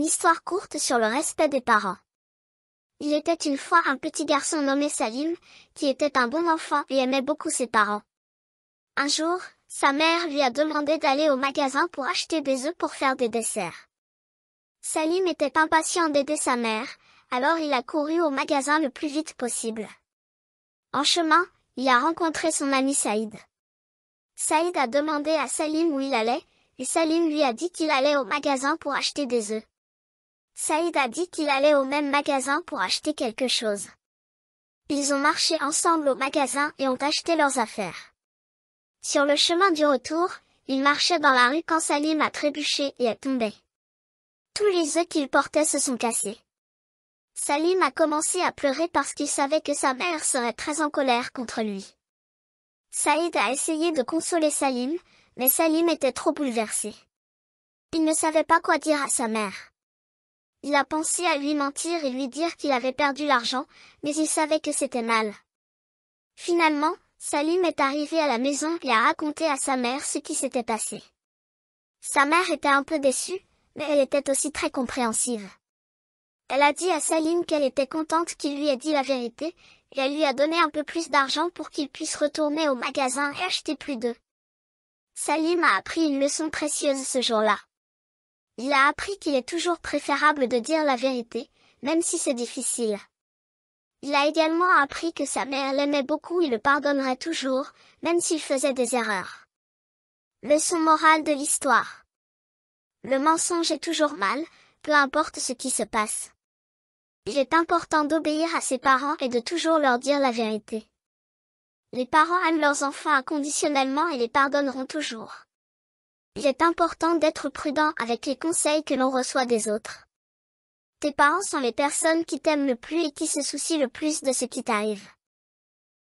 Une histoire courte sur le respect des parents. Il était une fois un petit garçon nommé Salim, qui était un bon enfant et aimait beaucoup ses parents. Un jour, sa mère lui a demandé d'aller au magasin pour acheter des œufs pour faire des desserts. Salim était impatient d'aider sa mère, alors il a couru au magasin le plus vite possible. En chemin, il a rencontré son ami Saïd. Saïd a demandé à Salim où il allait, et Salim lui a dit qu'il allait au magasin pour acheter des œufs. Saïd a dit qu'il allait au même magasin pour acheter quelque chose. Ils ont marché ensemble au magasin et ont acheté leurs affaires. Sur le chemin du retour, ils marchaient dans la rue quand Salim a trébuché et est tombé. Tous les œufs qu'il portait se sont cassés. Salim a commencé à pleurer parce qu'il savait que sa mère serait très en colère contre lui. Saïd a essayé de consoler Salim, mais Salim était trop bouleversé. Il ne savait pas quoi dire à sa mère. Il a pensé à lui mentir et lui dire qu'il avait perdu l'argent, mais il savait que c'était mal. Finalement, Salim est arrivé à la maison et a raconté à sa mère ce qui s'était passé. Sa mère était un peu déçue, mais elle était aussi très compréhensive. Elle a dit à Salim qu'elle était contente qu'il lui ait dit la vérité, et elle lui a donné un peu plus d'argent pour qu'il puisse retourner au magasin et acheter plus d'œufs. Salim a appris une leçon précieuse ce jour-là. Il a appris qu'il est toujours préférable de dire la vérité, même si c'est difficile. Il a également appris que sa mère l'aimait beaucoup et le pardonnerait toujours, même s'il faisait des erreurs. Leçon morale de l'histoire. Le mensonge est toujours mal, peu importe ce qui se passe. Il est important d'obéir à ses parents et de toujours leur dire la vérité. Les parents aiment leurs enfants inconditionnellement et les pardonneront toujours. Il est important d'être prudent avec les conseils que l'on reçoit des autres. Tes parents sont les personnes qui t'aiment le plus et qui se soucient le plus de ce qui t'arrive.